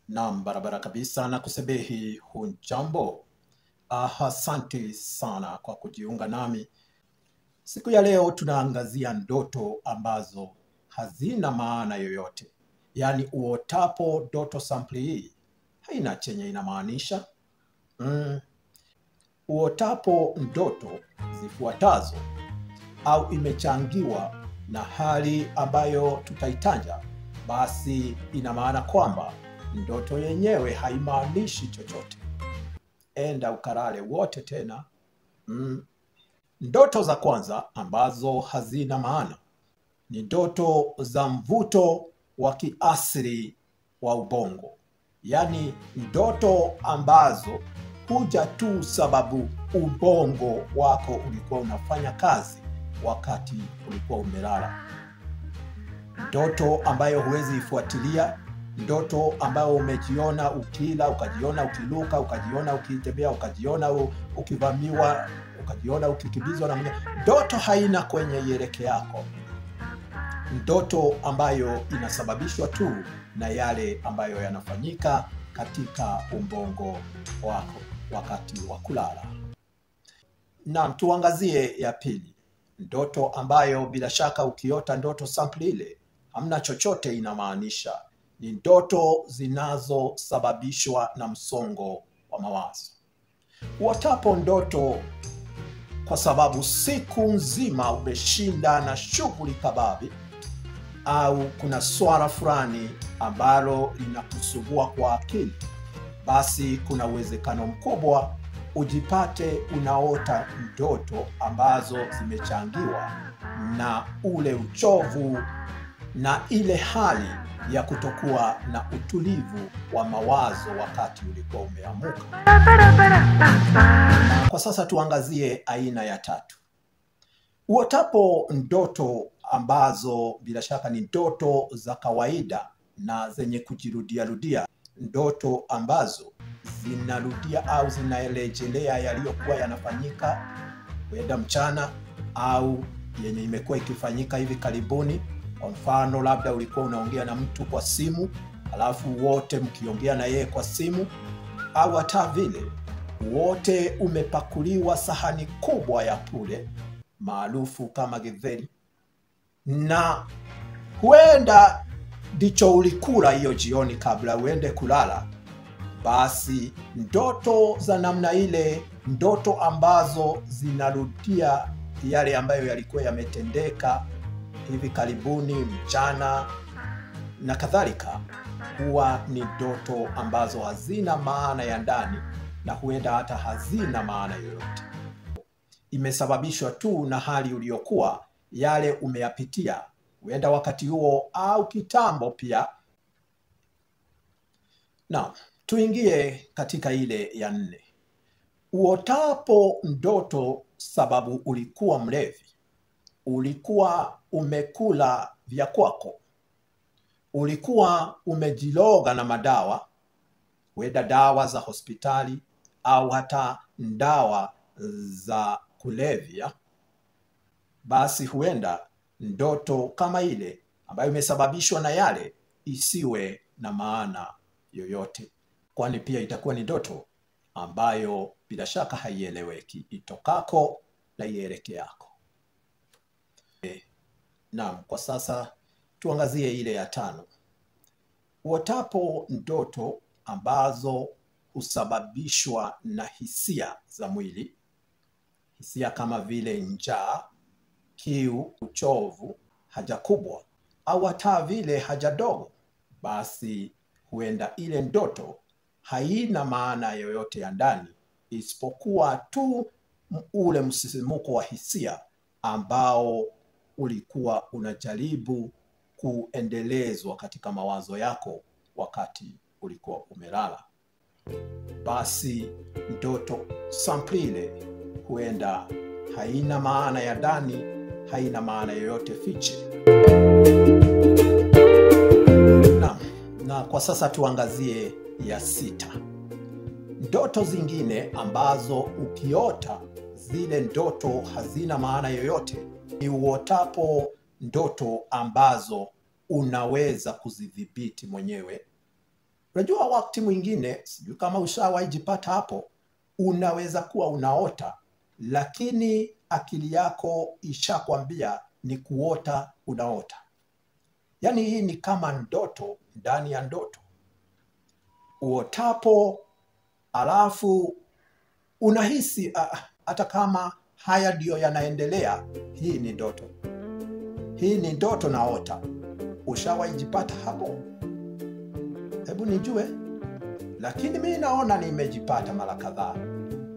Naam, barabara kabisa na kusebehi hujambo. Asante sana kwa kujiunga nami. Siku ya leo tunaangazia ndoto ambazo hazina maana yoyote. Yaani uotapo ndoto sampli hii haina chenye inamaanisha. Uotapo ndoto zifuatazo au imechangiwa na hali ambayo tutaitaja, basi ina maana kwamba ndoto yenyewe haimaanishi chochote. Enda ukalale wote tena. Ndoto za kwanza ambazo hazina maana ni ndoto za mvuto wa kiasili wa ubongo. Yaani ndoto ambazo huja tu sababu ubongo wako ulikuwa unafanya kazi wakati ulikuwa umelala. Ndoto ambayo huwezi ifuatilia, ndoto ambayo umejiona ukila, ukajiona ukiluka, ukajiona ukitembea, ukajiona ukivamiwa, ukajiona ukikimbizwa na mwenye. Ndoto haina kwenye yeleke yako. Ndoto ambayo inasababishwa tu na yale ambayo yanafanyika katika ubongo wako wakati wa kulala. Na tuangazie ya pili. Ndoto ambayo bila shaka ukiota ndoto sample ile hamna chochote inamaanisha. Ni ndoto zinazosababishwa na msongo wa mawazo. Uotapo ndoto kwa sababu siku nzima umeshinda na shughuli kababi, au kuna swala fulani ambalo linakusumbua kwa akili, basi kuna uwezekano mkubwa ujipate unaota ndoto ambazo zimechangiwa na ule uchovu na ile hali ya kutokuwa na utulivu wa mawazo wakati ulikuwa umeamuka. Na kwa sasa tuangazie aina ya tatu. Uotapo ndoto ambazo bila shaka ni ndoto za kawaida na zenye kujirudia, ndoto ambazo zinarudia au zinaelejelea yaliyokuwa yanafanyika kwenda mchana au yenye imekuwa ikifanyika hivi karibuni. Kwa mfano, labda ulikuwa unaongea na mtu kwa simu, alafu wote mkiongea na yeye kwa simu, au hata vile wote umepakuliwa sahani kubwa ya pule maarufu kama githeri, na huenda ndicho ulikula hiyo jioni kabla uende kulala. Basi ndoto za namna ile, ndoto ambazo zinarudia yale ambayo yalikuwa yametendeka hivi karibuni mchana na kadhalika, huwa ni ndoto ambazo hazina maana ya ndani na huenda hata hazina maana yoyote. Imesababishwa tu na hali uliyokuwa, yale umeyapitia, huenda wakati huo au kitambo pia. Na tuingie katika ile ya 4. Uotapo ndoto sababu ulikuwa mlevi, ulikuwa umekula vya kwako, ulikuwa umejiloga na madawa, huenda dawa za hospitali au hata dawa za kulevya, basi huenda ndoto kama ile ambayo imesababishwa na yale isiwe na maana yoyote, kwani pia itakuwa ni ndoto ambayo bila shaka haieleweki itokako na ieleke yako. Naam, kwa sasa tuangazie ile ya 5. Uotapo ndoto ambazo husababishwa na hisia za mwili, hisia kama vile njaa, kiu, uchovu, haja kubwa au hata vile haja dogo, basi huenda ile ndoto haina maana yoyote ya ndani isipokuwa tu ule msisimuko wa hisia ambao ulikuwa unajaribu kuendelezwa katika mawazo yako wakati ulikuwa umelala. Basi ndoto sample ile huenda haina maana ya ndani, haina maana yoyote fiche. Na kwa sasa tuangazie ya 6. Ndoto zingine ambazo ukiota zile ndoto hazina maana yoyote ni uotapo ndoto ambazo unaweza kuzidhibiti mwenyewe Unajua wakati mwingine, sijui kama ushawahi jipata hapo, unaweza kuwa unaota, lakini akili yako ishakwambia ni kuota unaota. Yaani hii ni kama ndoto ndani ya ndoto. Uotapo alafu unahisi hata kama haya ndiyo yanaendelea, hii ni ndoto. Hii ni ndoto naota. Ushawahi jipata hapo? Hebu nijue. Lakini mimi naona nimejipata mara kadhaa.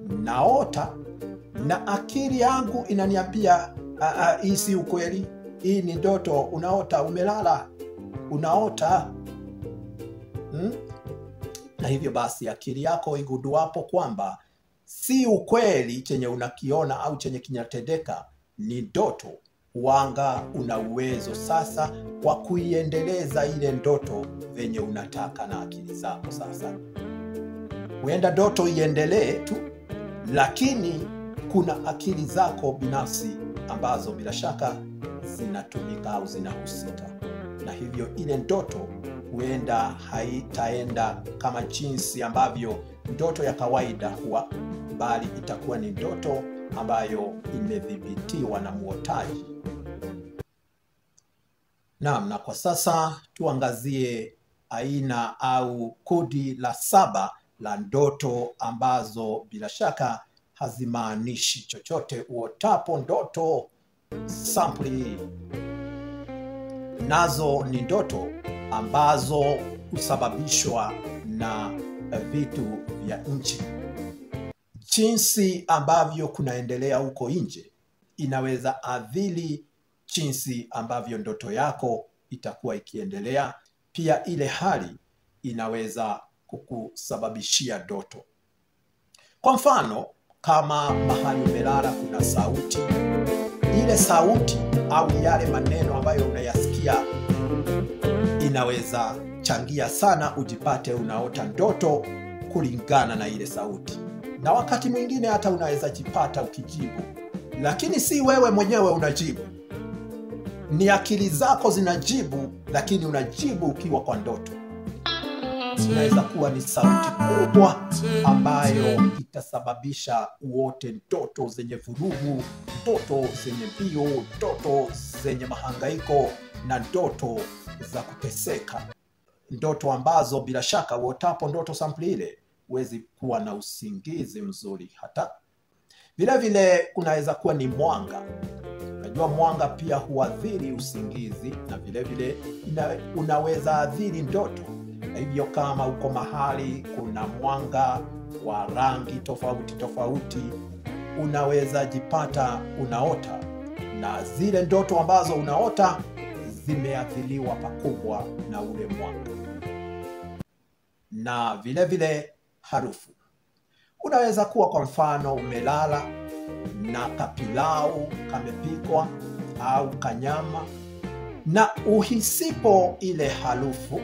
Naota na akili yangu inaniambia hii si ukweli. Hii ni ndoto, unaota, umelala, unaota. Na hivyo basi akili yako iguduapo kwamba si ukweli chenye unakiona au chenye kinatendeka, ni ndoto, wanga una uwezo sasa wa kuiendeleza ile ndoto venye unataka na akili zako sasa. Huenda ndoto iendelee tu, lakini kuna akili zako binafsi ambazo bila shaka zinatumika au zinahusika. Na hivyo ile ndoto huenda haitaenda kama jinsi ambavyo ndoto ya kawaida huwa, bali itakuwa ni ndoto ambayo imedhibitiwa na muotaji. Naam, na kwa sasa tuangazie aina au kundi la 7 la ndoto ambazo bila shaka hazimaanishi chochote. Uotapo ndoto sampuli nazo ni ndoto ambazo husababishwa na vitu vya nje. Jinsi ambavyo kunaendelea huko nje inaweza athiri jinsi ambavyo ndoto yako itakuwa ikiendelea. Pia ile hali inaweza kukusababishia ndoto. Kwa mfano, kama mahali umelala kuna sauti, ile sauti au yale maneno ambayo unayasikia inaweza changia sana ujipate unaota ndoto kulingana na ile sauti. Na wakati mwingine hata unaweza jipata ukijibu, lakini si wewe mwenyewe unajibu, ni akili zako zinajibu, lakini unajibu ukiwa kwa ndoto. Inaweza kuwa ni sauti kubwa ambayo itasababisha uote ndoto zenye vurugu, ndoto zenye mbio, ndoto zenye mahangaiko na ndoto za kuteseka. Ndoto ambazo bila shaka uotapo ndoto sampuli ile huwezi kuwa na usingizi mzuri hata. Vile vile kunaweza kuwa ni mwanga. Unajua mwanga pia huathiri usingizi, na vile vile unaweza athiri ndoto. Na hivyo kama uko mahali kuna mwanga wa rangi tofauti tofauti, unaweza jipata unaota, na zile ndoto ambazo unaota zimeathiriwa pakubwa na ule mwanga. Na vile vile harufu. Unaweza kuwa kwa mfano umelala na kapilau kamepikwa au kanyama, na uhisipo ile harufu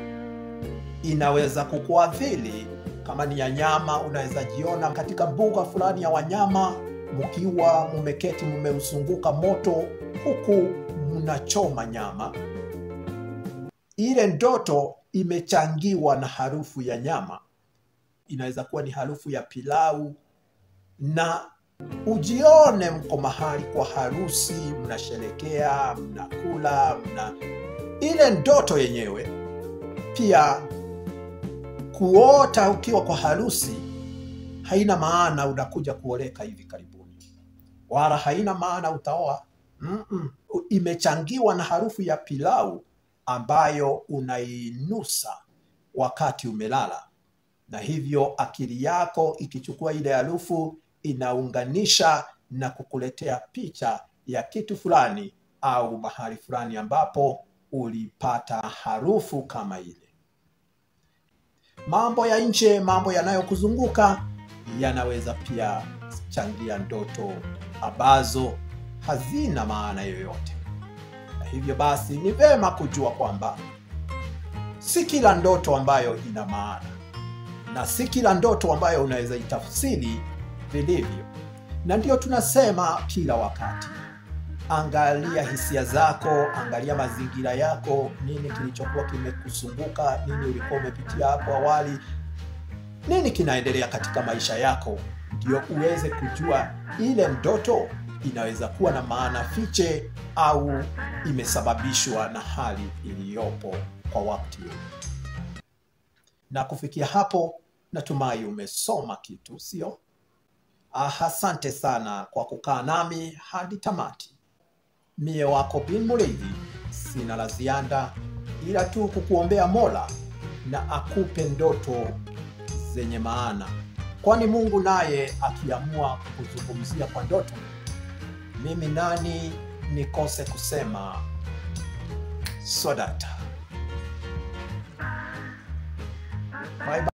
inaweza kukuathiri. Kama ni ya nyama, unaweza jiona katika mbuga fulani ya wanyama mkiwa mmeketi mmeusunguka moto huku mnachoma nyama. Ile ndoto imechangiwa na harufu ya nyama. Inaweza kuwa ni harufu ya pilau, na ujione mko mahali kwa harusi, mnasherekea, mnakula, ile ndoto yenyewe. Pia kuota ukiwa kwa harusi haina maana unakuja kuoleka hivi karibuni, wala haina maana utaoa. Imechangiwa na harufu ya pilau ambayo unainusa wakati umelala, na hivyo akili yako ikichukua ile harufu inaunganisha na kukuletea picha ya kitu fulani au mahali fulani ambapo ulipata harufu kama ile. Mambo ya nje, mambo yanayokuzunguka yanaweza pia changia ndoto ambazo hazina maana yoyote. Na hivyo basi ni vema kujua kwamba si kila ndoto ambayo ina maana, na si kila ndoto ambayo unaweza itafsiri vilivyo. Na ndio tunasema kila wakati, Angalia hisia zako, angalia mazingira yako, nini kilichokuwa kimekuzunguka, nini ulikuwa umepitia hapo awali, nini kinaendelea katika maisha yako, ndio uweze kujua ile ndoto inaweza kuwa na maana fiche au imesababishwa na hali iliyopo kwa wakati huu. Na kufikia hapo, natumai umesoma kitu, sio? Asante sana kwa kukaa nami hadi tamati. Mie wako Bin Mureithi, sina la ziada ila tu kukuombea Mola na akupe ndoto zenye maana, kwani Mungu naye akiamua kukuzungumzia kwa ndoto, mimi nani nikose kusema swadata. Bye bye.